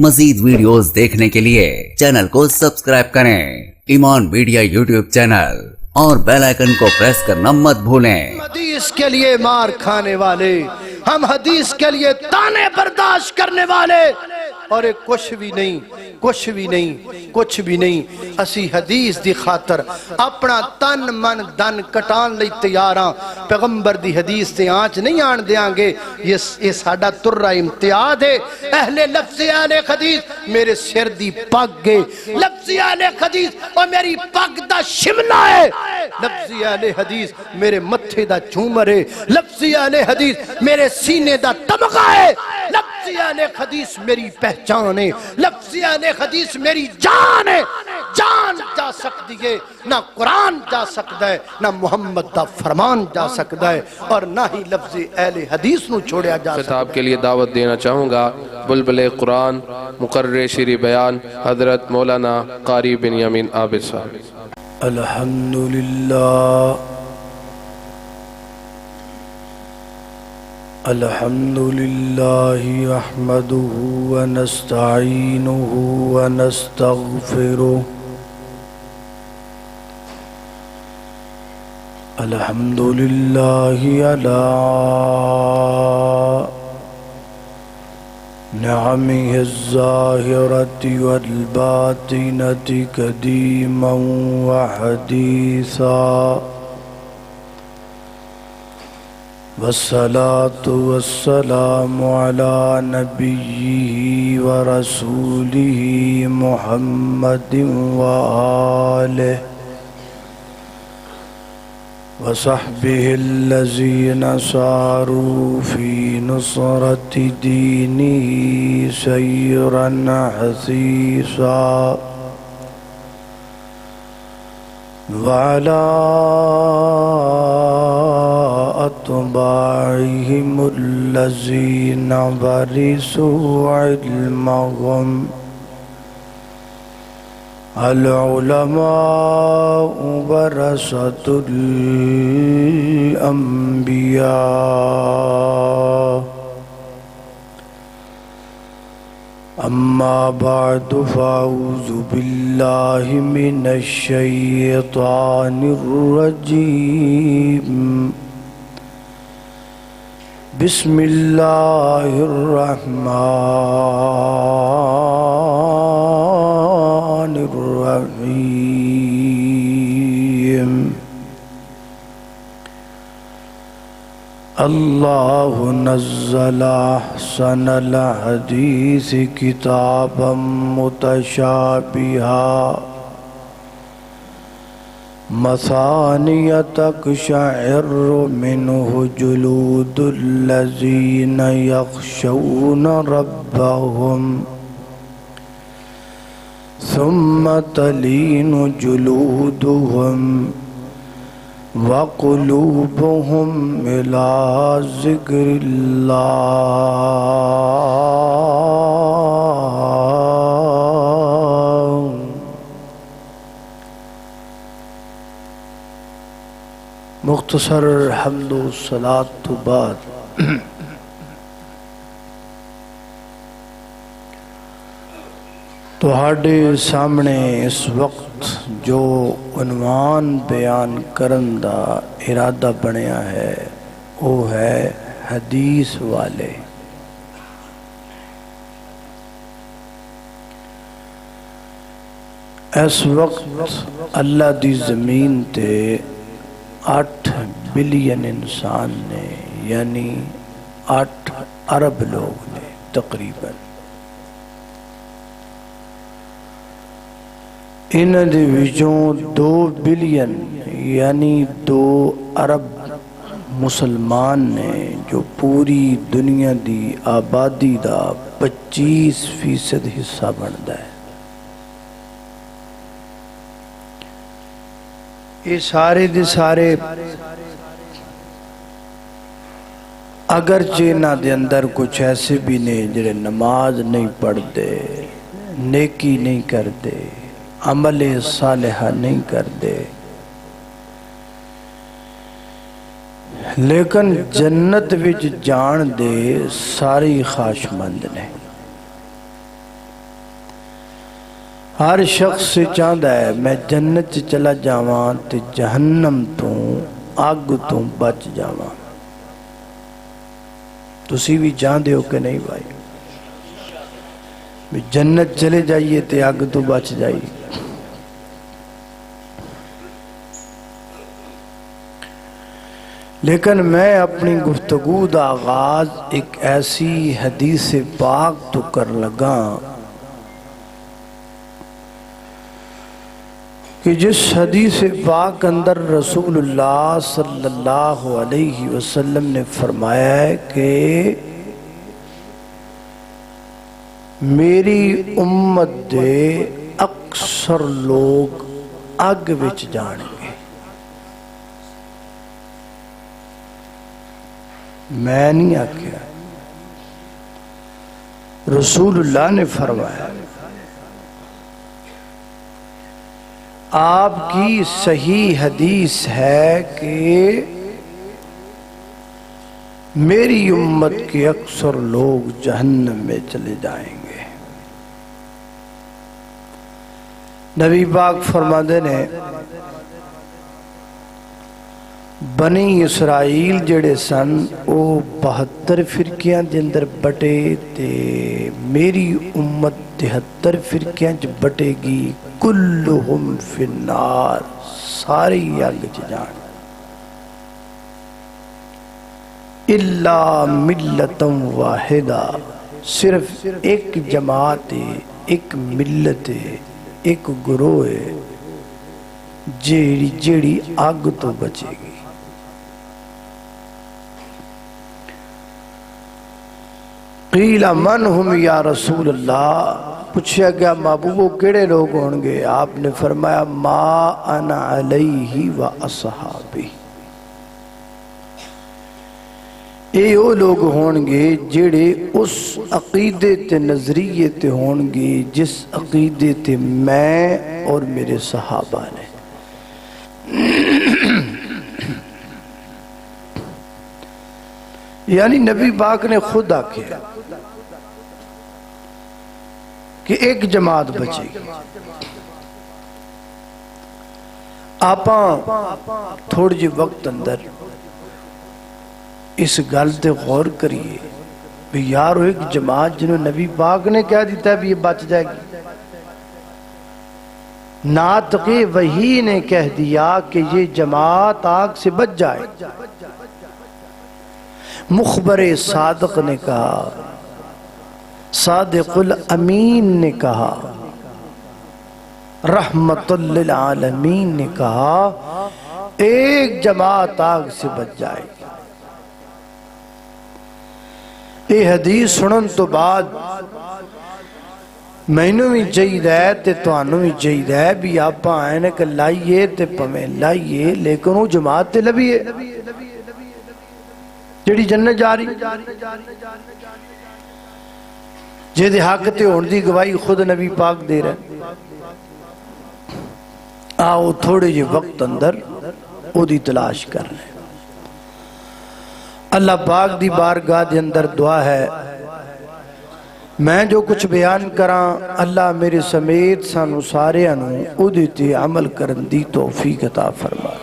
مزید ویڈیوز دیکھنے کے لیے چینل کو سبسکرائب کریں ایمان میڈیا یوٹیوب چینل اور بیل آئیکن کو پریس کرنا مت بھولیں۔ حدیث کے لیے مار کھانے والے، ہم حدیث کے لیے تانے برداشت کرنے والے، اور ایک کچھ بھی نہیں اسی حدیث دی خاطر اپنا تن من دن کٹان لئی تیار ہاں۔ پیغمبر دی حدیث تے آنچ نہیں آن دیاں گے، یہ ساڈا ترہ امتیاز ہے۔ اہل لفظ اہل حدیث میرے سر دی پگ گے، لفظ اہل حدیث اور میری پگ دا شملہ ہے، لفظ اہل حدیث میرے متھے دا جھومر ہے، لفظ اہل حدیث میرے سینے دا تمغہ ہے، لفظ اہل حدیث میری پہچان ہے، لفظ اہل حدیث میری جان ہے۔ جان جا سکتی ہے، نہ قرآن جا سکتا ہے، نہ محمد دا فرمان جا سکتا ہے، اور نہ ہی لفظ اہل حدیث نو چھوڑیا جا سکتا ہے۔ خطاب کے لیے دعوت دینا چاہوں گا بلبل قرآن مقرر شیریں بیان حضرت مولانا قاری بنیامین عابد صاحب۔ الحمد للہ احمده ونستعینه ونستغفره الحمد للہ علی نعمه الظاہرة والباطنة قدیما وحدیثا، والصلاة والسلام على نبيه ورسوله محمد وآله وصحبه الذين ساروا في نصرة دينه سيرا حثيثا، وعلى أتباعهم الذين ورثوا علمهم، العلماء ورثة الأنبياء، أما بعد فأعوذ بالله من الشيطان الرجيم، بسم الله الرحمن الرحيم، اللہ نزل احسن الحدیث کتابا متشابہا مثانیہ تقشعر منہ جلود الذین یخشون ربهم ثم تلین جلودهم وقلوبهم إلى ذکر اللہ۔ مختصر حمد و صلاۃ تو بعد تہاڈے سامنے اس وقت جو عنوان بیان کرن دا ارادہ بنیا ہے وہ ہے حدیث والے۔ اس وقت اللہ دی زمین تے 8 بلین انسان نے، یعنی 8 ارب لوگ نے تقریباً۔ ان دے وچوں 2 بلین یعنی 2 ارب مسلمان نے، جو پوری دنیا دی آبادی دا 25% حصہ بنتا ہے۔ یہ سارے دے سارے اگرچہ انہاں دے اندر کچھ ایسے بھی نہیں جڑے نماز نہیں پڑھتے، نیکی نہیں کرتے، عمل صالحہ نہیں کرتے، لیکن جنت وچ جان دے ساری خواہش مند نے۔ ہر شخص چاہتا ہے میں جنت چلا جاواں تے جہنم تو اگ تو بچ جاواں. تسی بھی چاہتے ہو کہ نہیں بھائی؟ جنت چلے جائیے تے اگ تو بچ جائیے. لیکن میں اپنی گفتگو دا آغاز ایک ایسی حدیث پاک تو کر لگا کہ جس حدیث پاک اندر رسول اللہ صلی اللہ علیہ وسلم نے فرمایا ہے کہ میری امت دے اکثر لوگ اگ وچ جان گے. میں نہیں آکھیا، رسول اللہ نے فرمایا. آپ کی صحیح حدیث ہے کہ میری امت کے اکثر لوگ جہنم میں چلے جائیں گے. نبی پاک فرماتے نے بنی اسرائیل جڑے سن او 72 فرقیاں دے اندر بٹے تے میری امت 73 فرقیاں چ بٹے گی. کلہم فی النار، ساری اگ چ جان. الا ملتا واحدہ، صرف ایک جماعت ہے، ایک ملت ہے، ایک گروہ ہے جیڑی اگ تو بچے گی. قیل من ہم یا رسول اللہ، پوچھا گیا محبوب کیڑے لوگ ہوں گے؟ آپ نے فرمایا ما انا علیہ و اصحابی، اے وہ لوگ ہوں گے جڑے اس عقیدے تے نظریے تے ہوں گے جس عقیدے تے میں اور میرے صحابہ نے. یعنی نبی پاک نے خود آکھیا کہ ایک جماعت بچے گی. آپاں تھوڑی جی وقت اندر اس گل تے غور کریے بھی یارو ایک جماعت جنہوں نبی پاک نے کہہ دیتا ہے بھی یہ بچ جائے گی. ناطق وحی نے کہہ دیا کہ یہ جماعت آگ سے بچ جائے. مخبر صادق نے کہا، صادق الامین نے کہا، رحمت للعالمین نے کہا ایک جماعت آگ سے بچ جائے گی. یہ حدیث سنن تو بعد مینوں بھی چاہیے تے تانوں بھی چاہیے بھی آپ اینک لائیے تے پویں لائیے لیکن وہ جماعت تے لبیے جڑی جنت جا رہی، جے دے حق تے ہون دی گواہی خود نبی پاک دے رہے. آؤ تھوڑے جے وقت اندر او دی تلاش کر لیں. اللہ پاک دی بارگاہ دے اندر دعا ہے میں جو کچھ بیان کراں اللہ میرے سمیت سانو سارے انہوں او دیتے عمل کرن دی توفیق عطا فرما.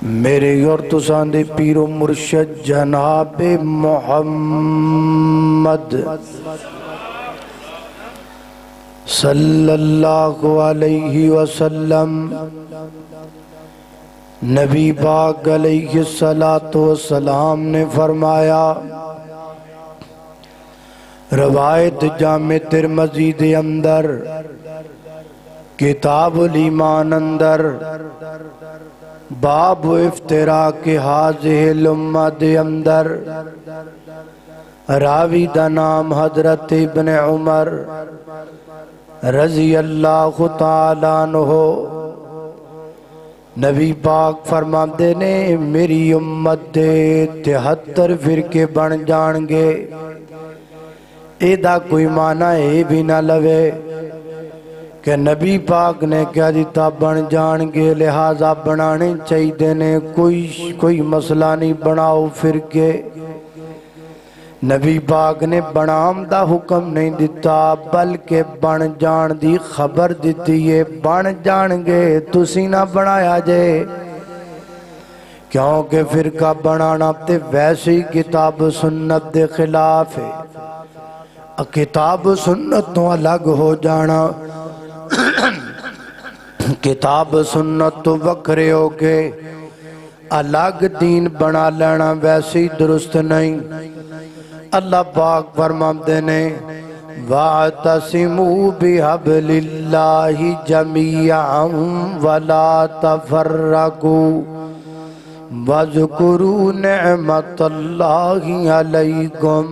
میرے اور تسان دے پیر و مرشد جناب محمد صلی اللہ علیہ وسلم، نبی پاک علیہ السلام نے فرمایا، روایت جامع ترمذی دے اندر کتاب الایمان اندر باب افتراق حاضح الامہ دے اندر راوی دا نام حضرت ابن عمر رضی اللہ تعالیٰ عنہ، نبی پاک فرماندے نے میری امت دے 73 فرقے بن جان گے. اے دا کوئی معنی اے بھی نہ لوے کہ نبی پاک نے کہہ دیتا بن جان گے لہذا بنانے چاہیے نے، کوئی مسئلہ نہیں بناؤ فرقے. نبی پاک نے بنام دا حکم نہیں دیتا بلکہ بن جان دی خبر دیتی ہے بن جان گے تسی نہ بنایا جے کیونکہ فرقہ بنانا تے ویسی کتاب سنت دے خلاف ہے کتاب سنت تو الگ ہو جانا کتاب سنت تو وکھرے ہو کے الگ دین بنا لینا ویسی درست نہیں اللہ پاک فرماتے نے وَاعْتَصِمُوا بِحَبْلِ اللَّهِ جَمِيعًا وَلَا تَفَرَّقُوا وَاذْكُرُوا نِعْمَةَ اللَّهِ عَلَيْكُمْ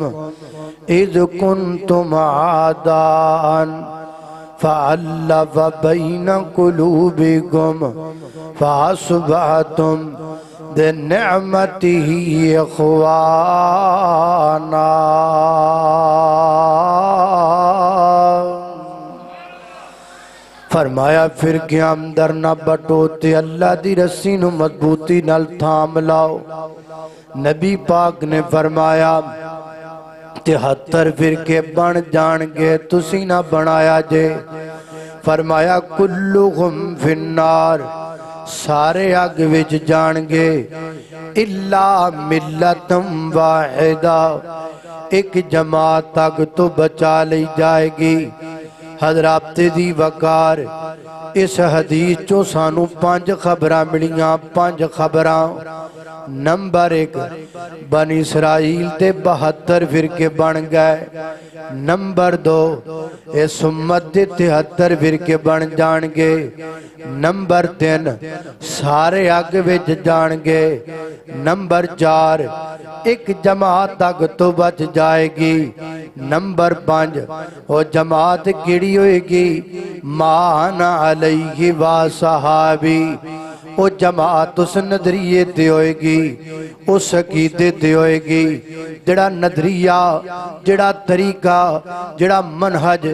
إِذْ كُنْتُمْ أَعْدَاءً فَأَلَّفَ بَيْنَ قُلُوبِكُمْ فَأَصْبَحْتُمْ بِنِعْمَتِهِ إِخْوَانًا فرمایا فرقے اندر نہ بٹوتے اللہ دی رسی نو مضبوطی نال تھام لاؤ نبی پاک نے فرمایا 73 فرقے بن جان گے تسی نہ بنایا جے فرمایا کلہم فی النار سارے آگ وچ جان گے الا ملت واحدہ ایک جماعت تک تو بچا لی جائے گی حضرات دی وقار اس حدیث چو سانو 5 خبراں ملیاں 5 خبراں نمبر 1 بنی اسرائیل تے 72 فرقے بن گئے نمبر 2 اس امت دے 73 فرقے بن جان گے نمبر 3 سارے آگ وچ جان گے نمبر 4 ایک جماعت تک تو بچ جائے گی نمبر 5 وہ جماعت کیڑی ہوئے گی مان علیہ و صحابی وہ جماعت اس نظریے تے ہوئے گی اس عقیدے تے ہوئے گی جڑا نظریہ جڑا طریقہ جڑا منہج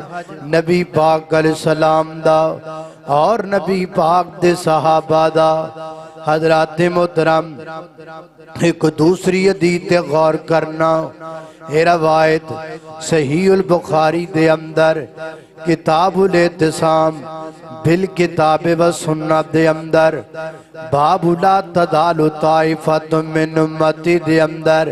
نبی پاک علیہ السلام دا اور نبی پاک دے صحابہ دا حضرات محترم ایک دوسری حدیث تے غور کرنا یہ روایت صحیح البخاری دے اندر کتاب الاعتصام بالکتاب و سنت دے اندر باب لا تزال طائفۃ من امتی دے اندر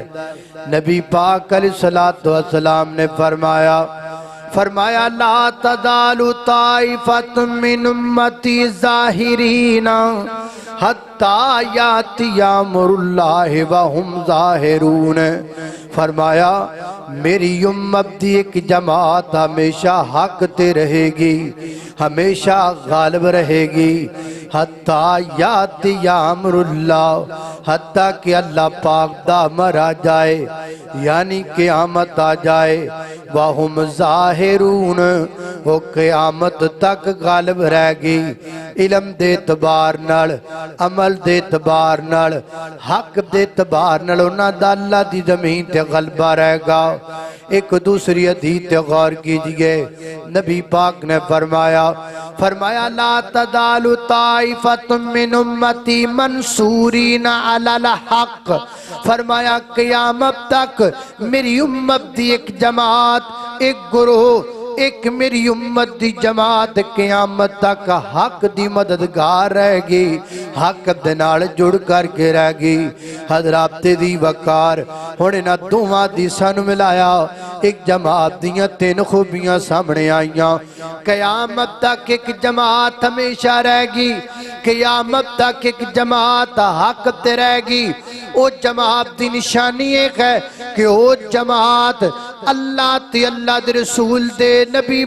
نبی پاک علیہ السلام نے فرمایا لا تزال طائفۃ من امتی ظاہرین حتی یاتی امر اللہ وہم ظاہرون فرمایا میری امت دی ایک جماعت ہمیشہ حق تے رہے گی ہمیشہ غالب رہے گی حتی یاتی امر اللہ حتی کہ اللہ پاک دا امر آ جائے یعنی قیامت آ جائے وہم ظاہرون وہ قیامت تک غالب رہ گی علم دے اعتبار نال عمل دے اعتبار نال حق دے اعتبار نال انہاں دا اللہ دی زمین تے غلبہ رہے گا ایک دوسری حدیث تے غور کیجئے نبی پاک نے فرمایا لا تزال طائفۃ من امتی منصورین علی الحق فرمایا قیامت تک میری امت دی ایک جماعت ایک گروہ ایک میری امت دی جماعت قیامت تک حق دی مددگار رہ گی حق دنال جڑ کر کے رہ گی حضرات دی وقار ہونے نہ دوہاں دی سن ملایا ایک جماعت دیاں 3 خوبیاں سامنے آئیاں قیامت تک ایک جماعت ہمیشہ رہ گی قیامت تک ایک جماعت حق تے رہ گی او جماعت دی نشانی ایک ہے کہ او جماعت اللہ تے اللہ دے رسول دے نبی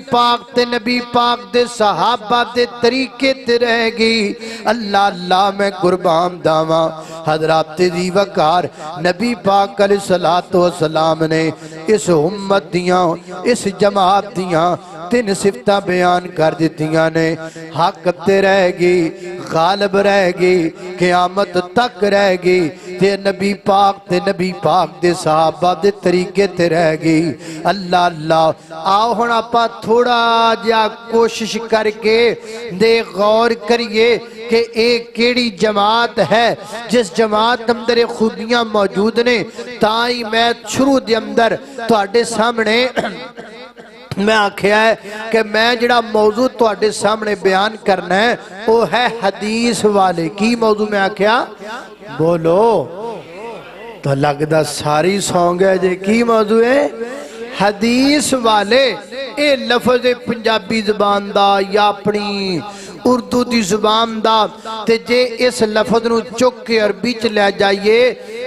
پاک دے صحابہ دے طریقے تے رہ گی اللہ اللہ میں قربان داواں حضرات دی وقار نبی پاک علیہ السلام نے اس امت دیاں اس جماعت دیاں 3 صفتہ بیان کر دیتیاں نے حق تے رہ گی غالب رہ گی قیامت تک رہ گی تے نبی پاک دے صحابہ دے طریقے تے رہ گی اللہ اللہ آؤ ہونا پا تھوڑا جا کوشش کر کے دے غور کریے کہ ایک کیڑی جماعت ہے جس جماعت اندر خوبیاں موجود نے، تائی میں شروع دے اندر تو آڈے سامنے میں آکھیا ہے کہ میں جڑا موضوع تو آڈے سامنے بیان کرنا ہے وہ ہے حدیث والے کی موضوع میں آکھیا بولو تو لگدا ساری سونگ ہے جے کی موضوع ہے حدیث والے اے لفظ پنجابی زبان دا یا اپنی اردو دی زبان دا تے جے اس لفظ نو چک کے عربی چ لے جائیے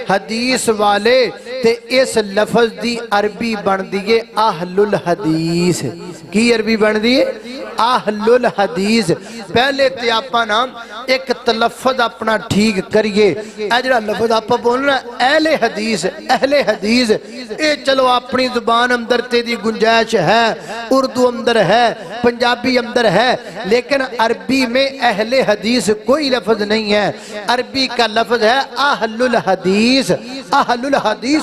حدیث والے تے اس لفظ دی عربی بن دیئے اہل الحدیث کی عربی بن دیئے اہل الحدیث پہلے تے آپا نام ایک تلفظ اپنا ٹھیک کریے اجڑا لفظ آپا بولنا اہل حدیث اے چلو اپنی زبان اندر تے دی گنجائش ہے اردو اندر ہے پنجابی اندر ہے لیکن عربی میں اہل حدیث کوئی لفظ نہیں ہے عربی کا لفظ ہے اہل الحدیث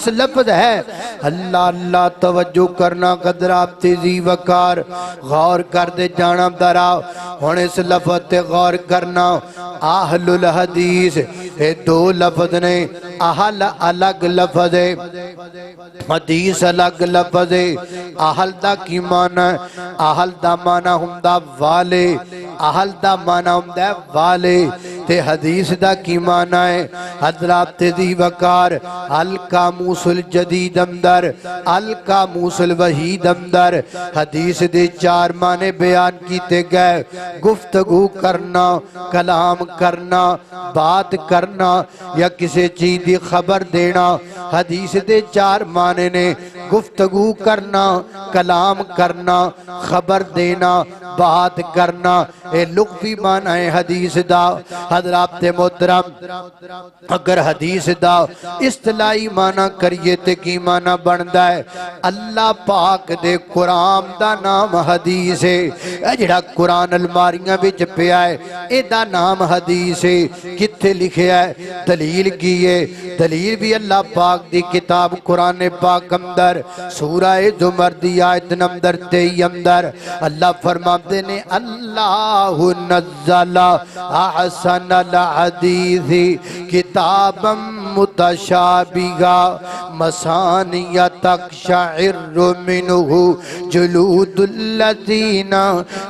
لفظ ہے اللہ اللہ توجہ کرنا قدر آپ تیزی وقار غور کر دے جانا دراؤ ہون اس لفظ تے غور کرنا اہل الحدیث اے دو لفظ نے اہل الگ لفظ ہے حدیث الگ لفظ ہے اہل دا کی معنی اہل دا معنی ہمدہ والے اہل دا معنی ہمدہ والے تے حدیث دا کی معنی ہے حضرات تیزی وقار القاموس الجدید اندر القاموس الوحید اندر حدیث دے چار معنی بیان کیتے گئے گفتگو کرنا کلام کرنا بات کرنا یا کسی چیز دی خبر دینا حدیث دے چار معنی نے گفتگو کرنا کلام کرنا خبر دینا بات کرنا اے لغوی معنی ہے حدیث دا حضرات محترم اگر حدیث دا اصطلاحی معنی کریے تے کی معنی بندا ہے اللہ پاک دے قرآن دا نام حدیث ہے جڑا قرآن الماریاں وچ پیا ہے اے دا نام حدیث ہے کتے لکھے ہے دلیل کی ہے دلیل بھی اللہ پاک دی کتاب قرآن پاک اندر سورہ زمر دی آیت نمبر 23 اندر اللہ فرماتے نے اللہ نزل احسن الحدیث کتابا متشابہا مثانیہ تقشعر منہ جلود الذین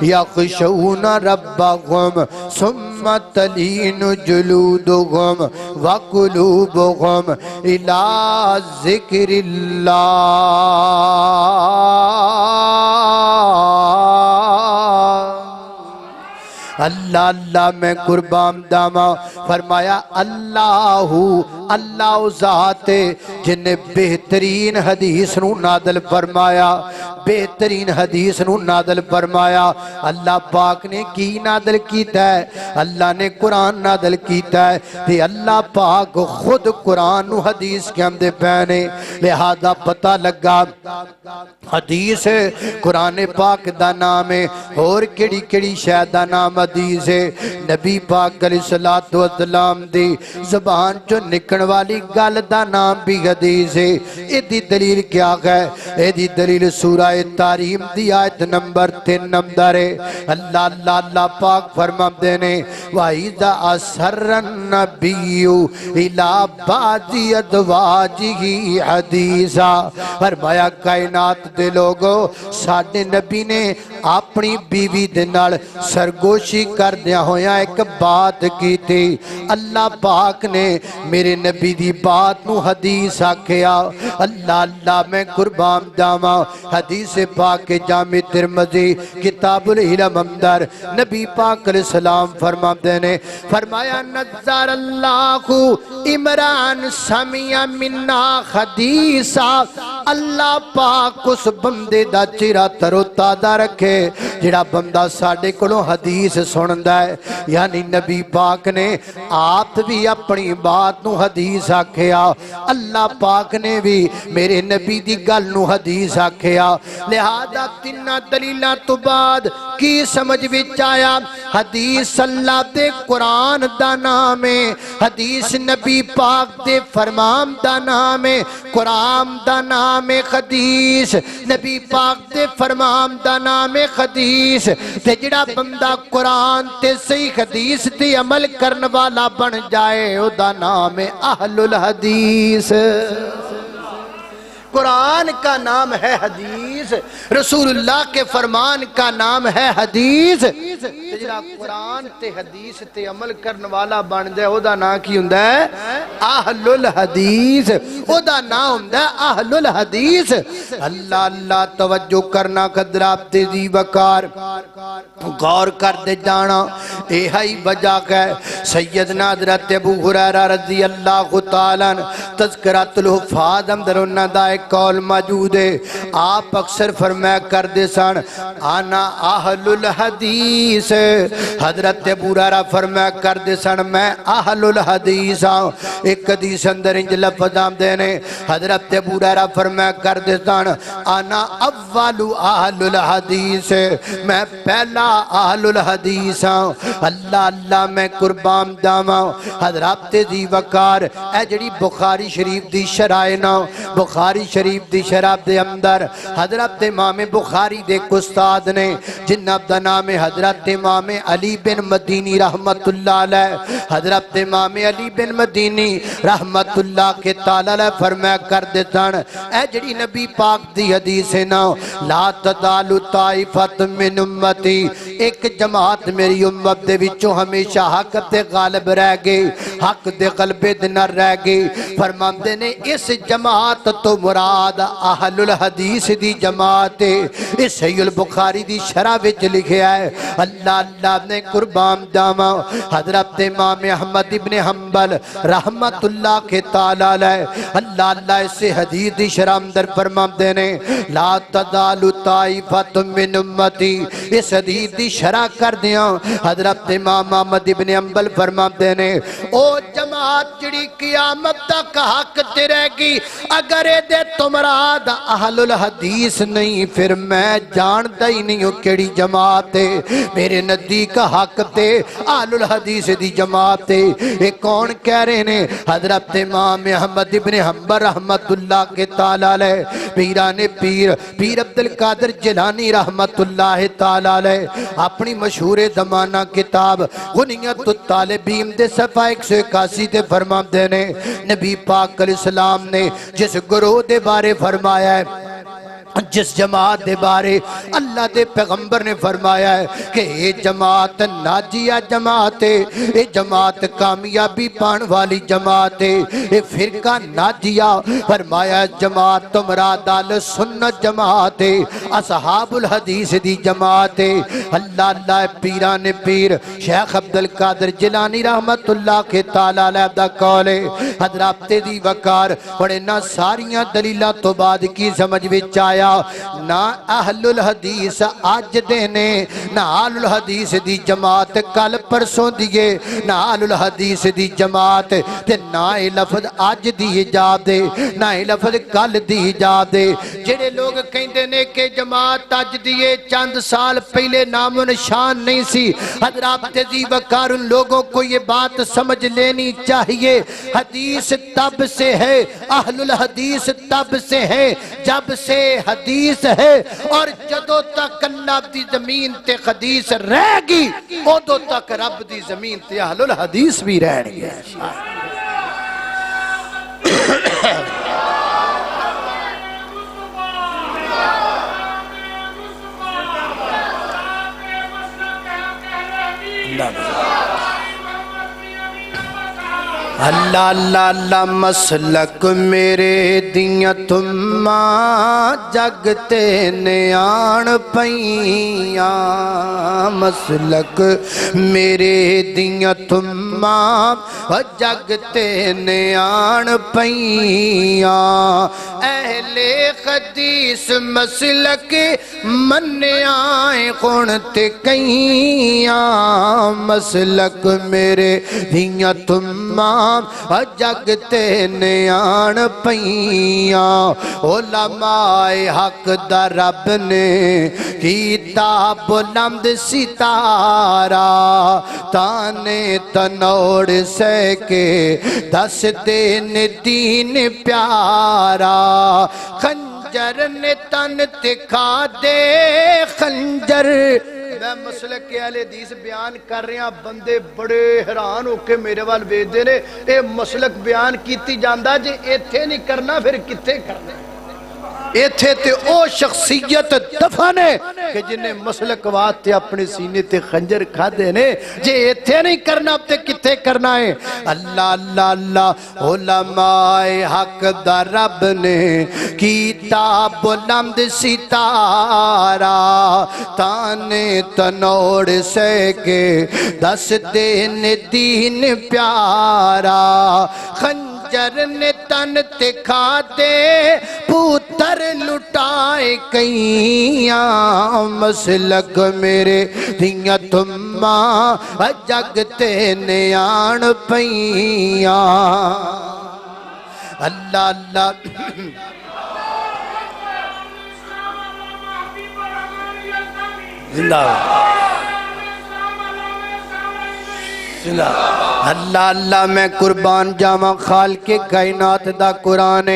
یخشون ربهم ثم تلین جلودهم وقلوبهم الى ذکر اللہ اللہ اللہ میں قربان داما فرمایا اللہ ذات جن نے بہترین حدیث نو نادل فرمایا بہترین حدیث نو نادل فرمایا اللہ پاک نے کی نادل کیتا ہے اللہ نے قرآن نادل کیتا ہے تے اللہ پاک خود قرآن نو حدیث کے ہم دے پہنے لہذا پتہ لگا حدیث قرآن پاک دا نام ہے اور کڑی کڑی شاید دا نام حدیث ہے نبی پاک علیہ السلام دی زبان جو نکن والی گل دا نام بھی حدیث ہے اے دی دلیل کیا ہے اے دی دلیل سورہ تحریم دی آیت نمبر 3 نمبر ہے اللہ اللہ اللہ پاک فرماتے نے وَإِذَا أَسَرَّ النَّبِيُّ إِلَىٰ بَعْضِ أَزْوَاجِهِ حَدِيثًا فرمایا کائنات دے لوگو ساڈے نبی نے اپنی بیوی دے نال سرگوشی کر دیا ہویا ایک بات کی تھی اللہ پاک نے میرے نبی دی بات نو حدیث آکھیا اللہ اللہ میں قربان داما حدیث پاک جامع ترمذی کتاب العلم اندر نبی پاک علیہ السلام فرماتے نے فرمایا نظر اللہ عمران سمیع منا حدیثا اللہ پاک اس بندے دا چرا ترو تازہ رکھے جڑا بندہ ساڑھے کلوں حدیث سندا ہے یعنی نبی پاک نے آپ بھی اپنی بات نو حدیث آکھیا اللہ پاک نے بھی میرے نبی دی گل نو حدیث آکھیا لہذا تینہ دلیلہ تو بعد کی سمجھ وچ آیا حدیث اللہ دے قرآن دا نام ہے حدیث نبی پاک دے فرمان دا نام ہے قرآن دا نام ہے حدیث نبی پاک دے فرمان دا نام ہے حدیث تے جڑا بندہ قرآن تے صحیح حدیث تے عمل کرن والا بن جائے او دا نام ہے اہل الحدیث قرآن کا نام ہے حدیث رسول اللہ کے فرمان کا نام ہے حدیث جڑا قرآن تے حدیث تے عمل کرن والا بن جائے او دا نام کی ہوندا ہے اہل الحدیث او دا نام ہوندا ہے اہل الحدیث اللہ اللہ توجہ کرنا قدرات دی وقار غور کر دے جانا اے ہی وجہ ہے سیدنا حضرت ابو ہریرہ رضی اللہ تعالی عنہ تذکرۃ الحفاظ اندر انہاں دا ایک قول موجود ہے آپ اکثر فرمایا کرتے سن انا اہل الحدیث حضرت ابو ہریرہ فرمایا کرتے سن میں اہل الحدیث ہوں ایک حدیث اندر انج لفظ آمدے نے حضرت ابو ہریرہ فرمایا کرتے سن انا اول اہل الحدیث میں پہلا اہل الحدیث ہوں اللہ اللہ میں قربان جاواں حضرت دی وقار اے جڑی بخاری شریف دی شرح نا بخاری شریف دی شرح دے اندر حضرت امام بخاری دے استاد نے جنہ دا نام حضرت امام علی بن مدینی رحمت اللہ علیہ حضرت امام علی بن مدینی رحمت اللہ کے تعالی علیہ فرمایا کر دیتن اے جڑی نبی پاک دی حدیث ہے نا لا تدال طائفت من امتی ایک جماعت میری امت دے وچوں ہمیشہ حق تے غالب رہ گئے حق دے غلبے دے نہ رہ گئے فرماندے نے اس جماعت تو مراد اہل الحدیث دی جماعت اس صحیح البخاری دی شرح وچ لکھیا ہے اللہ اللہ نے قربان جاواں حضرت امام احمد ابن حنبل رحمت اللہ کے تعالی علیہ اللہ اللہ اس حدیث دی شرح اندر فرماندے نے لا تزال طائفۃ من امتی اس حدیث دی شرح کر دیاں حضرت امام احمد ابن حنبل فرماندے نے او جماعت جڑی قیامت تک حق تے رہ گی اگر اے دے تمراد اہل الحدیث نہیں پھر میں جانتا ہی نہیں ہوں کیڑی جماعت ہے میرے نزدیک حق تے اہل الحدیث دی جماعت ہے یہ کون کہہ رہے ہیں حضرت امام احمد ابن حنبل رحمت اللہ کے تعالی علیہ پیران پیر عبدالقادر جیلانی رحمت اللہ تعالی علیہ اپنی مشہور زمانہ کتاب غنیت الطالبین دے صفحہ 181 تے فرماندے نے نبی پاک علیہ السلام نے جس گروہ دے بارے فرمایا ہے جس جماعت دے بارے اللہ دے پیغمبر نے فرمایا ہے کہ یہ جماعت ناجیہ جماعت ہے یہ جماعت کامیابی پان والی جماعت ہے یہ فرقہ ناجیہ فرمایا جماعت تمراد اہل سنت جماعت ہے اصحاب الحدیث دی جماعت ہے اللہ اللہ پیران پیر شیخ عبدالقادر جیلانی رحمت اللہ کے تعالی علیہ دا قول ہے حضرات دی وقار بڑے نہ ساریاں دلیلہ تو بعد کی سمجھ وچ آیا نہ اہل الحدیث آج دینے نہ اہل الحدیث دی جماعت کل پرسوں دیئے نہ اہل الحدیث دی جماعت تے نہ لفظ آج دی جا دے نہ لفظ کل دی جا دے جڑے لوگ کہندے نے کہ جماعت آج دیئے چند سال پہلے نام و نشان نہیں سی حضرات دی وقار ان لوگوں کو یہ بات سمجھ لینی چاہیے حدیث تب سے ہے اہل الحدیث تب سے ہے جب سے حدیث ہے اور جدو تک اللہ دی زمین تے حدیث رہ گی ادو تک رب دی زمین تے اہل الحدیث بھی رہ گی اللہ اللہ اللہ مسلک میرے دیاں تماں جگتے نیان پئیاں مسلک میرے دیاں تماں جگتے نیان پئیاں اہل حدیث مسلک منیاں خونتے کئیاں مسلک میرے دیاں تماں جگتے نیان پیاں علماء حق دا رب نے کیتا بلند ستارہ تانے تنوڑ سے کے دس دین دین پیارا خنجر نے تن تکھا دے خنجر میں مسلک کے اہل حدیث بیان کر رہے ہیں بندے بڑے حیران ہو کے میرے وال ویکھ دے نے اے مسلک بیان کیتی جاندا جے ایتھے نہیں کرنا پھر کتے کرنا ایتھے تے او شخصیت دفن ہے کہ جنہیں مسلک واسطے اپنے سینے تے خنجر کھا دینے جے ایتھے نہیں کرنا اب تے کتے کرنا ہے اللہ اللہ اللہ علماء حق دا رب نے کیتا بلند ستارہ تانے تنوڑ سے کے دس دین دین پیارا خنجر نے تن تکھا دے پوتر لٹائے کئیاں مسلک میرے دیاں تماں جگتے نیان پیاں اللہ اللہ زندہ اللہ اللہ میں قربان جاواں خالق کائنات دا قرآن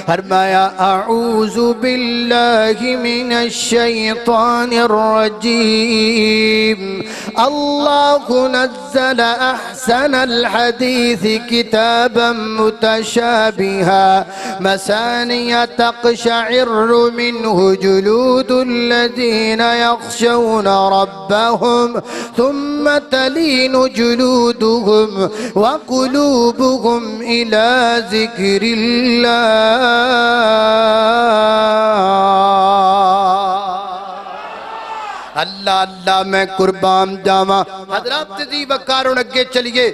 فرمایا اعوذ باللہ من الشیطان الرجیم اللہ نزل احسن الحدیث کتابا متشابہا مثانیہ تقشعر منہ جلود الذین یخشون ربهم ثم تلین جلودهم وقلوبهم إلى ذكر الله اللہ اللہ میں قربان جاواں حضرات دی وقاروں اگے چلیے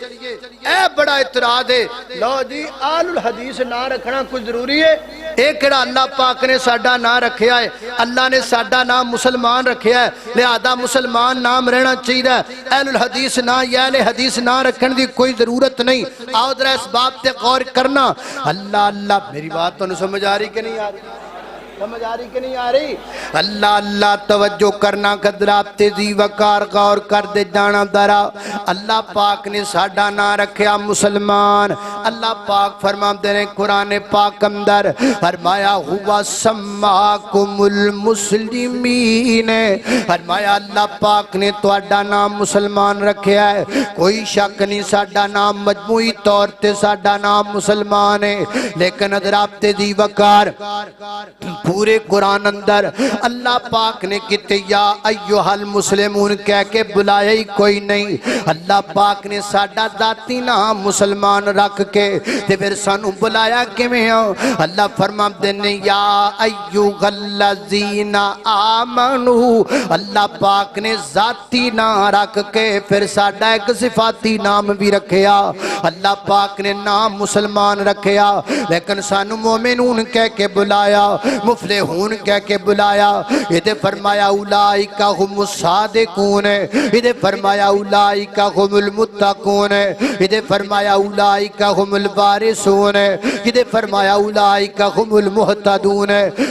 اے بڑا اعتراض ہے لو جی آل الحدیث نہ رکھنا کچھ ضروری ہے ایک کڑا اللہ پاک نے ساڈا نام رکھیا ہے اللہ نے ساڈا نام مسلمان رکھیا ہے لہذا مسلمان نام رہنا چاہیے اہل الحدیث نہ یا اہل حدیث نہ رکھن دی کوئی ضرورت نہیں آؤ ذرا اس بات تے غور کرنا اللہ اللہ میری بات تو سمجھ آ رہی کہ نہیں آ رہی سمجھ آ رہی کہ نہیں آ رہی اللہ اللہ توجہ کرنا قدرات تیزی وقار غور کر دے جانا درا اللہ پاک نے ساڈا نہ رکھیا مسلمان اللہ پاک فرمان دے رہے قرآن پاک اندر فرمایا ہوا سماکم المسلمین فرمایا اللہ پاک نے توڑا نام مسلمان رکھیا ہے کوئی شک نہیں ساڈا نام مجموعی طور تے ساڈا نام مسلمان ہے لیکن حضرات تیزی وقار پورے قرآن اندر اللہ پاک نے کہتے یا ایوہ المسلمون کہہ کے بلایا ہی کوئی نہیں اللہ پاک نے ساڈا ذاتی نام مسلمان رکھ کے تے پھر سانو بلایا کیویں ہو اللہ فرما دینے یا ایوہ الذین آمنو اللہ پاک نے ذاتی نام رکھ کے پھر ساڈا ایک صفاتی نام بھی رکھیا اللہ پاک نے نام مسلمان رکھیا لیکن سانو مومنون کہہ کے بلایا مفلحون کہہ کے بلایا یہ فرمایا اولائکا ہم الصادقون یہ فرمایا اولائکا ہم المتقون یہ فرمایا اولائکا ہم الوارثون یہ فرمایا اولائکا ہم المہتدون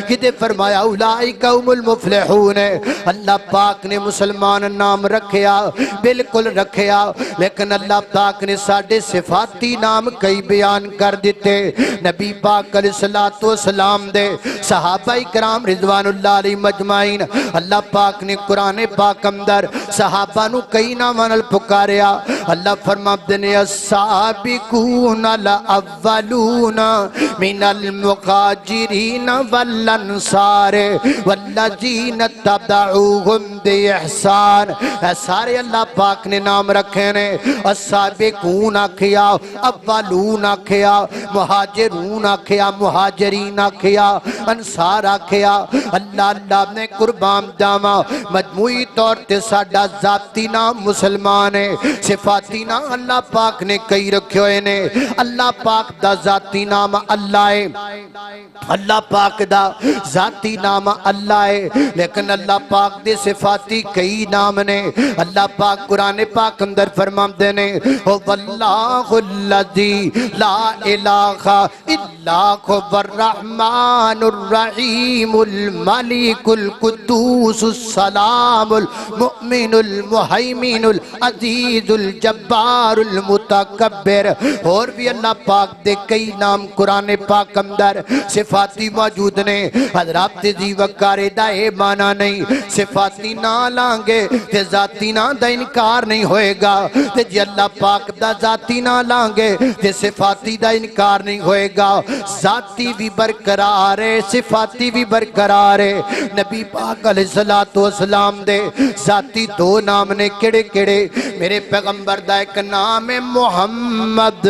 یہ فرمایا اولائکا ہم المفلحون اللہ پاک نے مسلمان نام رکھیا بالکل رکھیا لیکن اللہ پاک نے ساڑھے صفاتی نام کئی بیان کر دیتے نبی پاک علیہ السلام دے صحابہ کرام رضوان اللہ علیہ مجمعین اللہ پاک نے قرآن پاک اندر صحابہ نو کئی نامانل پکاریا اللہ فرماتے نے السابقون الاولون من المقاجرین والانصار والذین تبعوهم بإحسان سارے اللہ پاک نے نام رکھے نے السابقون آکھیا اولون آکھیا مہاجرون آکھیا مہاجرین آکھیا انصار آکھیا اللہ اللہ نے قربان جاواں مجموعی طور تے ساڈا ذاتی نام مسلمان ہے صفاتی نام اللہ پاک نے کئی رکھے ہوئے نے اللہ پاک دا ذاتی نام اللہ ہے اللہ پاک دا ذاتی نام اللہ ہے لیکن اللہ پاک دے صفاتی کئی نام نے اللہ پاک قرآن پاک اندر فرماندے نے واللہ الذی لا الہ الا هو الرحمن الرحیم الملک القدوس السلام المؤمن المہیمن العزیز الجبار المتکبر اور بھی اللہ پاک دے کئی نام قرآن پاک اندر صفاتی موجود نے حضرات جی وقارے دا اے مانا نہیں صفاتی نہ لانگے تے ذاتی نہ دا انکار نہیں ہوئے گا تے جی اللہ پاک دا ذاتی نہ لانگے تے صفاتی دا انکار نہیں ہوئے گا ذاتی بھی برقرار ہے صفاتی بھی برقرار ہے نبی پاک علیہ السلام دے ذاتی دو نام نے کڑے کڑے میرے پیغمبر دا ایک نام ہے محمد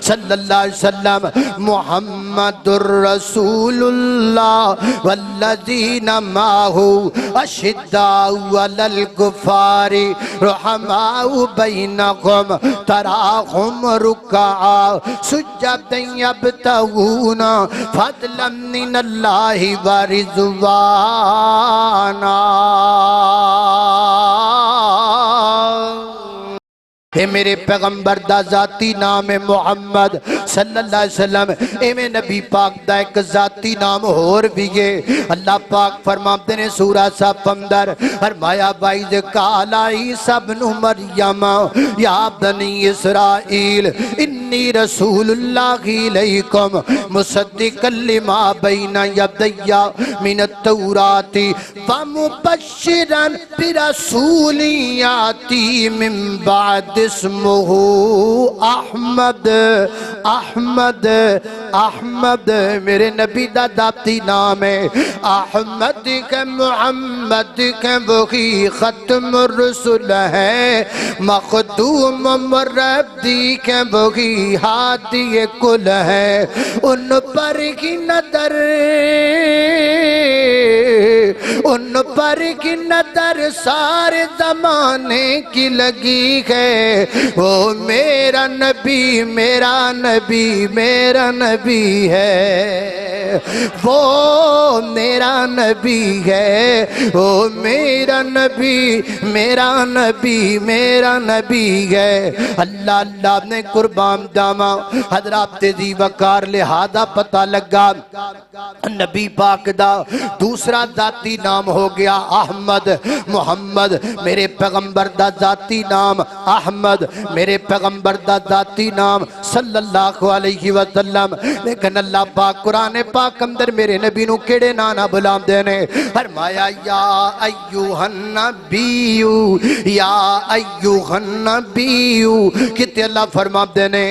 صلی اللہ علیہ وسلم محمد الرسول اللہ والذین ماہو اشداء علی الکفار رحماء بینکم تراہم رکعا سجدا یبتغون فضلا من اللہ ورضوانا اے میرے پیغمبر دا ذاتی نام ہے محمد صلی اللہ علیہ وسلم اے میں نبی پاک دا ایک ذاتی نام اور بھی ہے اللہ پاک فرماتے نے سورہ صف اندر فرمایا بائز کالا عیسیٰ ابن مریم یا بنی اسرائیل انی رسول اللہ علیکم مصدقا لما بین یدی من التوراۃ ومبشرا برسول یاتی من بعد اسمہ احمد احمد احمد میرے نبی دا ذاتی نام ہے احمد کے محمد کے وہی ختم الرسل ہے مخدوم مربی کے وہی ہادی کل ہے ان پر کی نظر ان پر کی نظر سارے زمانے کی لگی ہے وہ میرا نبی میرا نبی میرا نبی ہے وہ میرا نبی ہے وہ میرا نبی میرا نبی میرا نبی ہے اللہ اللہ نے قربان جاواں حضرات دی وقار لہذا پتہ لگا نبی پاک دا دوسرا ذاتی نام ہو گیا احمد محمد میرے پیغمبر دا ذاتی نام احمد میرے پیغمبر دا ذاتی نام صلی اللہ علیہ وسلم لیکن اللہ پاک قرآن پاک اندر میرے نبی نو کیڑے نانا بلام دینے فرمایا یا ایوہ النبیو یا ایوہ النبیو کتے اللہ فرمام دینے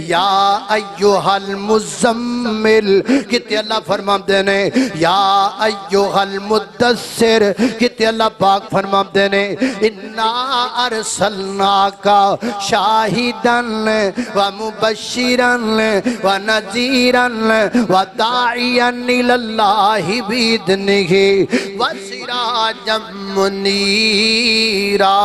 یا ایوہ المزمل کتے اللہ فرمام دینے یا ایوہ المدثر کتے اللہ پاک فرمام دینے انا ارسلناکا شاہدن ومبشرن ونذیرن وداعین الاللہ بیدنہ وسراجا منیرا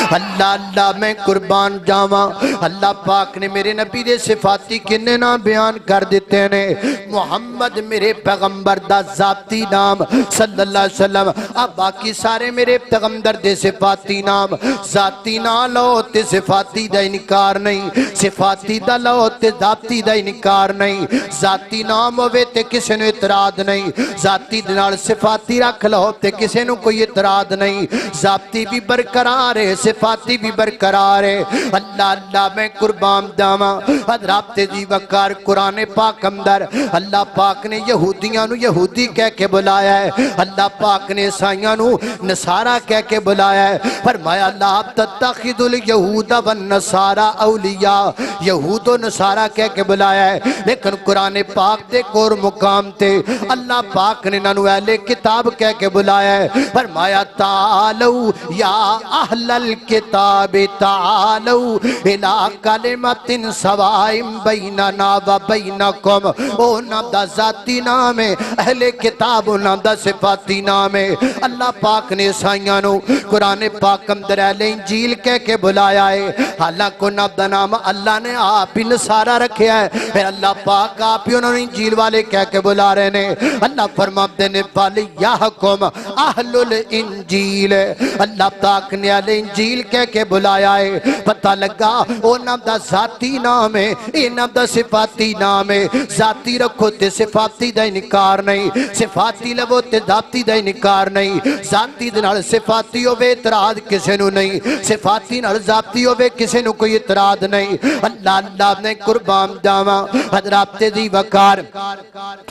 اللہ اللہ میں قربان جاواں اللہ پاک نے میرے نبی دے صفاتی کنے نام بیان کر دیتے ہیں محمد میرے پیغمبر دا ذاتی نام صلی اللہ علیہ وسلم اب باقی سارے میرے پیغمبر دے صفاتی نام ذاتی نام لو تے صفاتی دا انکار نہیں صفاتی دا لو تے ذاتی دا انکار نہیں ذاتی نام ہوئے تے کسے نو اعتراض نہیں ذاتی دنال صفاتی رکھ لو تے کسے نو کوئی اعتراض نہیں ذاتی بھی برقرار ہے صفاتی بھی برقرار ہے اللہ اللہ میں قربان جاواں حضرات جی وقار قرآن پاک اندر اللہ پاک نے یہودیاں نو یہودی کہہ کے بلایا ہے اللہ پاک نے عیسائیاں نو نصارہ کہہ کے بلایا ہے فرمایا لا تتخذ الیہود والنصارى اولیاء یہود و نصارہ کہہ کے بلایا ہے لیکن قرآن پاک دے کور مقام تے اللہ پاک نے ننو اہل کتاب کہہ کے بلایا ہے فرمایا تعالو یا اہل الکتاب تعالوا الی کلمۃ سواء بیننا و بینکم، او نام دا ذاتی نام ہے، اہل کتاب نام دا صفاتی نام ہے۔ اللہ پاک نے عیسائیاں نو قرآن پاک اندر اہل انجیل کہہ کے بلایا ہے، حالانکہ نام دا نام اللہ نے آپ ہی نصارہ رکھیا ہے، پھر اللہ پاک آپ ہی انہوں نے انجیل والے کہہ کے بلا رہے نے۔ اللہ فرماتے نے فَلْيَحْكُمْ أَهْلُ الْإِنجِيلِ، اللہ پاک نے اہل انجیل کہہ کے بلایا ہے۔ پتہ لگا وہ نام دا ذاتی نام ہے، یہ نام دا صفاتی نام ہے۔ ذاتی رکھو تے صفاتی دا انکار نہیں، صفاتی لو تے ذاتی دا انکار نہیں، ذاتی دے نال صفاتی ہوے اعتراض کسے نو نہیں، صفاتی نال ذاتی ہوے کسے نو کوئی اعتراض نہیں۔ اللہ نے قربان جاواں حضرات دی وقار،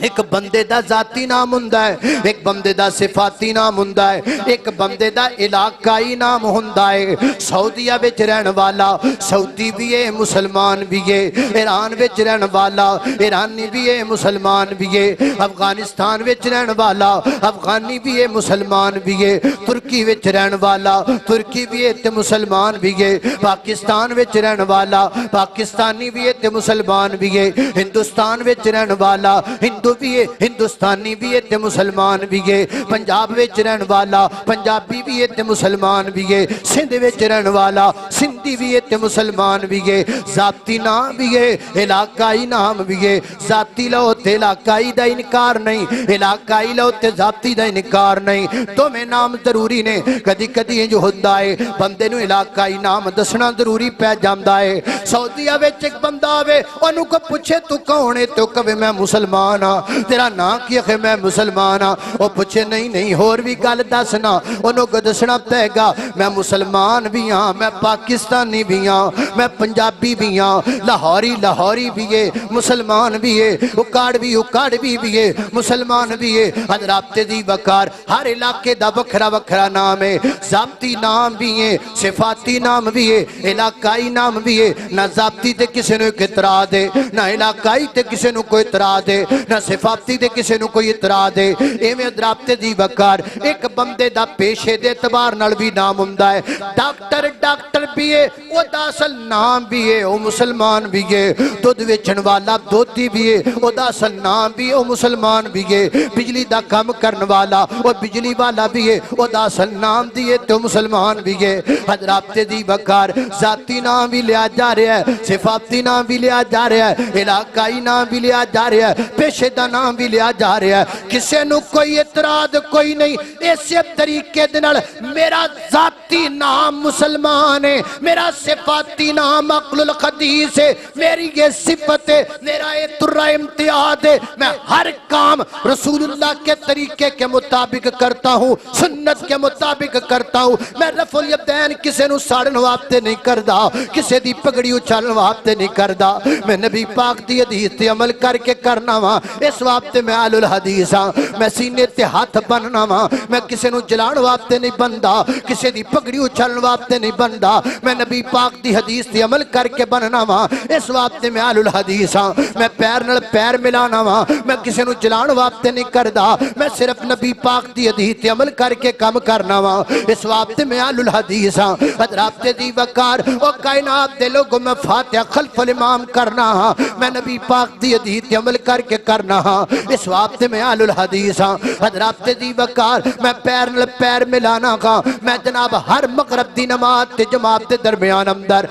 ایک بندے دا ذاتی نام ہوندا ہے، ایک بندے دا صفاتی نام ہوندا ہے، ایک بندے دا علاقائی نام ہوندا ہے۔ سعودیہ وچ رہن والا سعودی بھی ہے، مسلمان بھی ہے، ایران وچ رہن والا ایرانی بھی ہے، مسلمان بھی ہے، افغانستان وچ رہن والا افغانی بھی ہے، مسلمان بھی ہے، ترکی وچ رہن والا ترکی بھی ہے تے مسلمان بھی ہے، پاکستان وچ رہن والا پاکستانی بھی ہے تے مسلمان بھی ہے، ہندوستان وچ رہن والا ہندو بھی ہے، ہندوستانی بھی ہے تے مسلمان بھی ہے، پنجاب وچ رہن والا پنجابی بھی ہے تے مسلمان بھی ہے، سندھ وچ رہن والا سندھی بھی ہے تے مسلمان بھی ہے۔ ذاتی نام بھی ہے، علاقائی نام بھی ہے، ذاتی لو تے علاقائی دا انکار نہیں، علاقائی لو تے ذاتی دا انکار نہیں، تو میں نام ضروری نے۔ کدی کدی جو ہوتا ہے بندے نو علاقائی نام دسنا ضروری پہ جاندا ہے۔ سعودیہ وچ ایک بندہ آوے انہوں کو پوچھے تو کون ہے، تو کہے میں مسلمان ہاں، تیرا نام کی ہے، میں مسلمان ہاں، وہ پوچھے نہیں اور بھی گل دسنا، انہوں کو دسنا پے گا میں مسلمان بھی ہاں، میں پاکستانی بھی ہاں، میں پنجابی بھی ہاں، لاہوری بھی ہے، مسلمان بھی ہے، اکاڑوی بھی ہے، مسلمان بھی ہے۔ حضرات دی وقار ہر علاقے دا وکھرا وکھرا نام ہے، ذاتی نام بھی ہے، صفاتی نام بھی ہے، علاقائی نام بھی ہے۔ نہ ذاتی تے کسے نو اعتراض ہے، نہ علاقائی تے کسے نو کوئی اعتراض ہے، نہ صفاتی تے کسے نو کوئی اعتراض ہے۔ ایویں حضرات دی وقار ایک بندے دا پیشے دے اعتبار نال بھی نام ہوندا ہے۔ ڈاکٹر بھی ہے، وہ دا اصل نام بھی ہے، وہ مسلمان بھی ہے۔ دودھ ویچن والا دودھی بھی ہے، وہ دا اصل نام بھی ہے، وہ مسلمان بھی ہے۔ بجلی دا کام کرن والا وہ بجلی والا بھی ہے، وہ دا اصل نام دی ہے تو مسلمان بھی ہے۔ حضرات دی وقار ذاتی نام بھی لیا جا رہا ہے، صفاتی نام بھی لیا جا رہا ہے، علاقائی نام بھی لیا جا رہا ہے، پیشے دا نام بھی لیا جا رہا ہے۔ کسے نو کوئی اعتراض کوئی نہیں۔ اسی طریقے دنال میرا ذاتی نام مسلمان ہے، میرا صفاتی نام عقل الحدیث ہے، میری یہ صفت ہے، میرا یہ ترہ امتیاز ہے، میں ہر کام رسول اللہ کے طریقے کے مطابق کرتا ہوں، سنت کے مطابق کرتا ہوں۔ میں رفع الیدین کسے نو ساڑن واسطے نہیں کردا، کسے دی پگڑی اچھالن واسطے نہیں کردا، میں نبی پاک دی حدیث تے عمل کر کے کرنا وا، اس واسطے میں اہل الحدیث ہاں۔ میں سینے تے ہاتھ بننا وا، میں کسے نو جلان واسطے نہیں بندا، کسے دی پگڑی اچھالن واسطے نہیں بندا، میں نبی پاک دی حدیث تے عمل کر کے بننا وا، اس واسطے میں اہل الحدیث ہاں۔ میں پیر نال پیر ملانا وا، میں کسے نو جلان واسطے نہیں کردا، میں صرف نبی پاک دی حدیث تے عمل کر کے کام کرنا وا، اس واسطے میں اہل الحدیث ہاں۔ حضرات دی وقار او کائنات دے لوگوں میں فاتحہ خلف الامام کرنا ہاں، میں نبی پاک دی حدیث تے عمل کر کے کرنا ہاں، اس واسطے میں اہل الحدیث ہاں۔ حضرات دی وقار میں پیر نال پیر ملانا گا، میں جناب ہر مغرب دی نماز تے جماعت دے درمیان اندر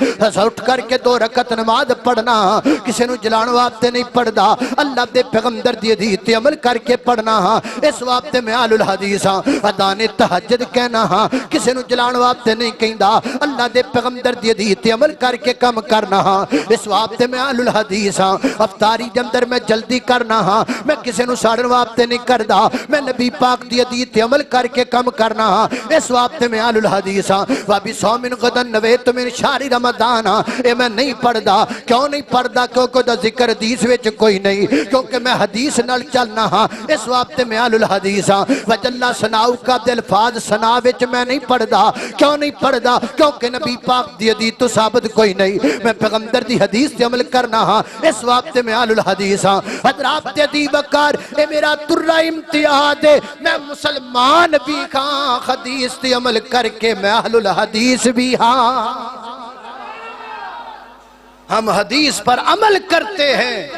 اٹھ کر کے 2 رکعت نماز پڑھنا، کسے نو جلان واسطے نہیں پڑھدا، اللہ دے پیغمبر دی حدیث تے عمل کر کے پڑھنا ہاں، اس واسطے میں اہل الحدیث ہاں۔ اذان تہجد کہنا ہاں، کسے نو جلان واسطے نہیں کہندا، اللہ دے پیغمبر دی حدیث تے عمل کر کے کم کرنا ہاں، اس واسطے میں اہل الحدیث ہاں۔ افطاری دے اندر میں جلدی کرنا ہاں، میں کسے نو ساڑن واسطے نہیں کردا، میں نبی پاک دی حدیث تے عمل کر کے کم کرنا ہاں، اس واسطے میں اہل الحدیث ہاں۔ وَبِصَوْمٍ غَدًا نَوَيْتُ مِنْ شَهْرِ رَمَضَانَ، اے میں نہیں پڑھدا، کیوں نہیں پڑھدا؟ کیونکہ دا ذکر حدیث وچ کوئی نہیں، کیونکہ میں حدیث نال چلنا ہاں، اس واسطے میں اہل الحدیث ہاں۔ وَجَلَّ ثَنَاؤُکَ دے الفاظ ثنا وچ میں نہیں پڑھدا، کیوں نہیں پڑھدا؟ کیونکہ نبی پاک دی حدیث تو ثابت کوئی نہیں، میں پیغمبر دی حدیث تے عمل کرنا ہاں، اس واسطے میں اہل الحدیث ہاں۔ حضرات دی وقار اے میرا ترہ امتیاز ہے، میں مسلمان بھی کھاں، حدیث تے عمل کر کے میں اہل الحدیث الحدیث بھی ہاں، ہم حدیث پر عمل کرتے ہیں،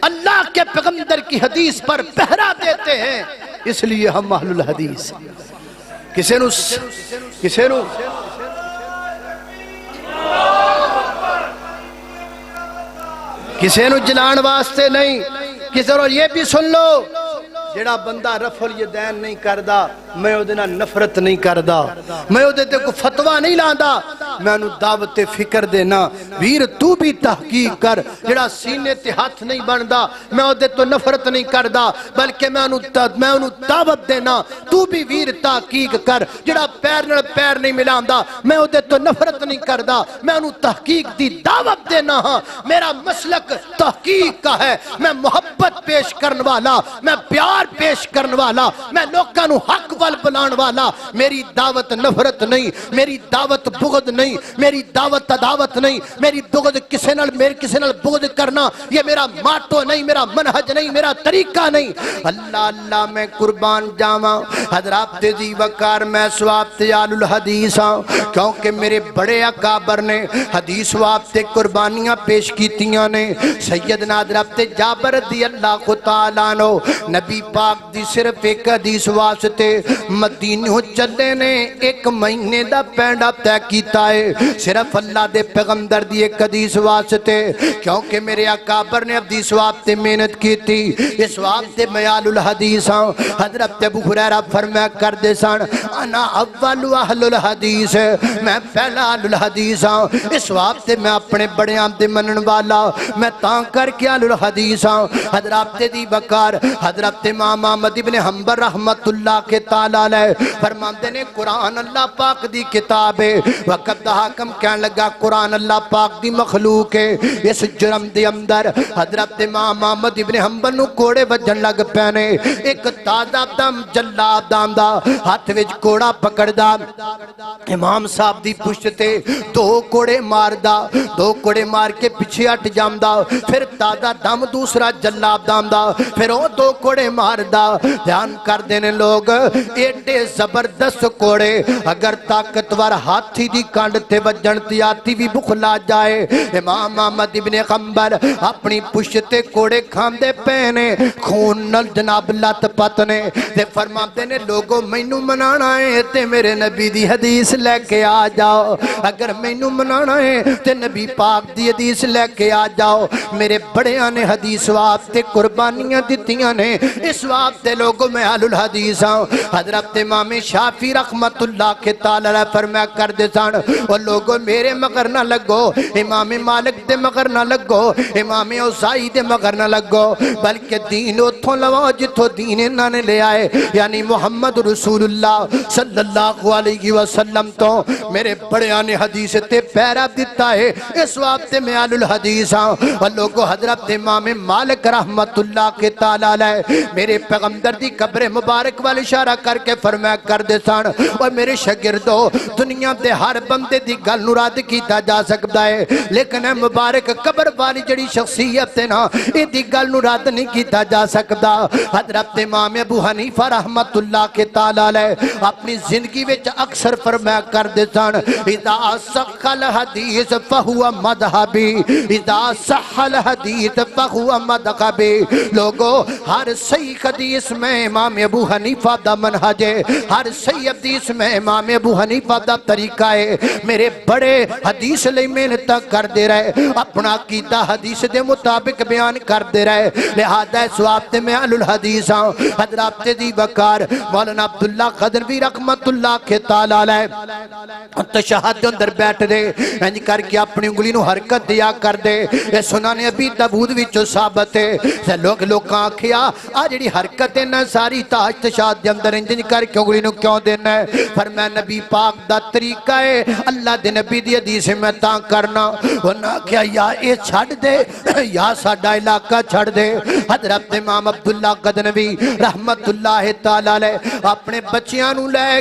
اللہ کے پیغمبر کی حدیث پر پہرا دیتے ہیں، اس لیے ہم اہل الحدیث۔ کسے نو جلان واسطے نہیں، کسے نو یہ بھی سن لو، جڑا بندہ رفع الیدین نہیں کردا میں او دے نال نفرت نہیں کردا، میں او دے تے کوئی فتویٰ نہیں لاندا، میں انہوں دعوت فکر دینا ویر تو بھی تحقیق کر، جڑا سینے تے ہاتھ نہیں بندا میں او دے تو نفرت نہیں کردا، بلکہ میں انہوں دعوت دینا تو بھی ویر تحقیق کر، جڑا پیر نال پیر نہیں ملاندا میں او دے تو نفرت نہیں کردا، میں انہوں تحقیق دی دعوت دینا ہاں۔ میرا مسلک تحقیق کا ہے، میں محبت پیش کرن والا، میں پیار پیش کرن والا، میں لوکاں نو حق وال بلان والا، میری دعوت نفرت نہیں، میری دعوت بغض نہیں، میری دعوت عداوت نہیں، میری بغض کسے نال بغض کرنا یہ میرا ماٹو نہیں، میرا منہج نہیں، میرا طریقہ نہیں۔ اللہ اللہ میں قربان جاواں حضرات دی وقار میں سواب آل الحدیث ہاں، کیونکہ میرے بڑے اکابر نے حدیث واسطے قربانیاں پیش کیتیاں نے۔ سیدنا حضرت جابر رضی اللہ تعالیٰ عنہ نبی پاک دی صرف ایک حدیث واسطے مدینہ چلے نے، ایک مہینے دا پینڈا طے کیتا ہے، صرف اللہ دے پیغمبر دی ایک حدیث واسطے، کیونکہ میرے اکابر نے حدیث واسطے محنت کی تھی، اس واسطے میں آل الحدیث ہاں۔ حضرت ابو ہریرہ فرمایا کردے سن انا اول اہل الحدیث، میں پہلا آل الحدیث ہاں، اس واسطے میں اپنے بڑے عام دے منن والا، میں تاں کر کے آل الحدیث ہاں۔ حضرت دی وقار حضرت امام احمد ابن حنبل رحمت اللہ کے تعالیٰ علیہ فرماندے نے قرآن اللہ پاک دی کتاب ہے، وقت حاکم کہنے لگا قرآن اللہ پاک دی مخلوق ہے۔ اس جرم دے اندر حضرت امام احمد ابن حنبل نو کوڑے وجن لگ پینے، ایک تازہ دم جلاب دام دا ہاتھ وچ کوڑا پکڑ دا، امام صاحب دی پشت تے دو کوڑے مار دا، دو کوڑے مار کے پیچھے ہٹ جام دا، پھر تازہ دم دوسرا جلاب دام دا، پھر وہ دو کوڑے مار دا۔ دھیان کر دینے لوگ ایڈے زبردست کوڑے اگر طاقتور ہاتھی دی کانڈ تے وجن تے آتی بھی بخلا جائے، امام احمد ابن حنبل اپنی پشتے کوڑے کھاندے پہنے، خون نل جناب لت پتنے تے فرماتے نے لوگوں مینوں منانا ہے تے میرے نبی دی حدیث لے کے آ جاؤ، اگر مینوں منانا ہے تے نبی پاک دی حدیث لے کے آ جاؤ۔ میرے بڑیاں نے حدیث واسطے قربانیاں دتیاں نے، اس واسطے لوگوں میں اہل الحدیث ہوں۔ حضرت امام شافعی رحمت اللہ کے تعالیٰ علیہ فرمایا کر دے سن اور لوگوں میرے مگر نہ لگو، امام مالک دے مگر نہ لگو، امام اوزاعی دے مگر نہ لگو، بلکہ دین اتھوں لواؤ جتھوں دین انہاں نے لے آئے، یعنی محمد رسول اللہ صلی اللہ علیہ وسلم تو میرے بڑیاں نے حدیث تے پیرا دیتا ہے، اس واسطے میں اہل الحدیث ہوں۔ اور لوگوں حضرت امام مالک رحمت اللہ کے تعالیٰ علیہ میرے پیغمبر دی قبر مبارک والی اشارہ کر کے فرمایا کر دے سن اور میرے شاگردو دنیا دے ہر بندے دی گل نوراد کیتا جا سکتا ہے، لیکن اے مبارک قبر والی جڑی شخصیت ہے نا اے دی گل نوراد نہیں کیتا جا سکتا۔ حضرت امام ابو حنیفہ رحمت اللہ کے تعالیٰ علیہ اپنی زندگی وچ اکثر فرمایا کر دے سن اذا صح الحدیث فہو مذہبی، اذا صح الحدیث فہو مذہبی۔ لوگوں ہر صحیح حدیث میں امام ابو حنیفہ دا منہج ہے، ہر صحیح حدیث میں امام ابو حنیفہ دا طریقہ ہے۔ میرے بڑے حدیث لئی محنت کر دے رہے، اپنا عقیدہ حدیث دے مطابق بیان کر دے رہے، لہذا اس واسطے میں اہل الحدیث ہوں۔ حضرات دی وقار مولانا عبداللہ قدنوی رحمت اللہ کے تعالیٰ علیہ تشہد اندر بیٹھ دے انج کر کے اپنی انگلی نو حرکت دیا کر دے، یہ سنن ابی داؤد وچوں ثابت ہے۔ لوگ آکھیا آ جڑی حرکت ہے نا ساری تاج تشہد دے اندر انج کر کے انگلی نو کیوں دینا ہے؟ فرمایا نبی پاک دا طریقہ ہے، اللہ دے نبی دی حدیث میں تاں کرنا۔ انہاں کیا یا اے چھڑ دے یا ساڈا علاقہ چھڑ دے۔ حضرت امام عبداللہ قدنوی رحمت اللہ تعالیٰ علیہ اپنے بچیاں نو لے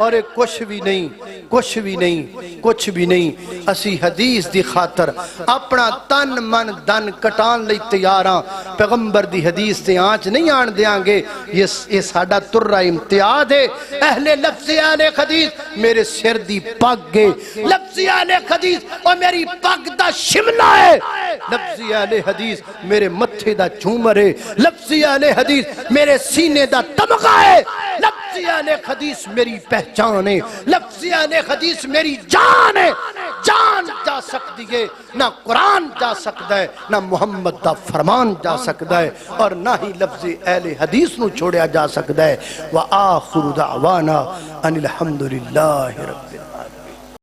اور یہ کچھ بھی نہیں کچھ بھی نہیں کچھ بھی نہیں اسی حدیث دی خاطر اپنا تن من دن کٹان لئی تیار ہاں پیغمبر دی حدیث تے آنچ نہیں آن دیاں گے یہ ساڈا ترہ امتیاز ہے اہل لفظ اہل حدیث میرے سر دی پگ ہے لفظ اہل حدیث اور میری پگ دا شملہ ہے لفظ اہل حدیث میرے متھے دا جھومر ہے لفظ اہل حدیث میرے سینے دا تمغہ ہے لفظ اہل حدیث میری پہچان ہے لفظ اہل حدیث میری جان ہے جان جا سکتی ہے نہ قرآن جا سکتا ہے نہ محمد دا فرمان جا سکتا ہے اور نہ ہی لفظ اہل حدیث نو چھوڑیا جا سکتا ہے وآخر دعوانا ان الحمدللہ رب العالمین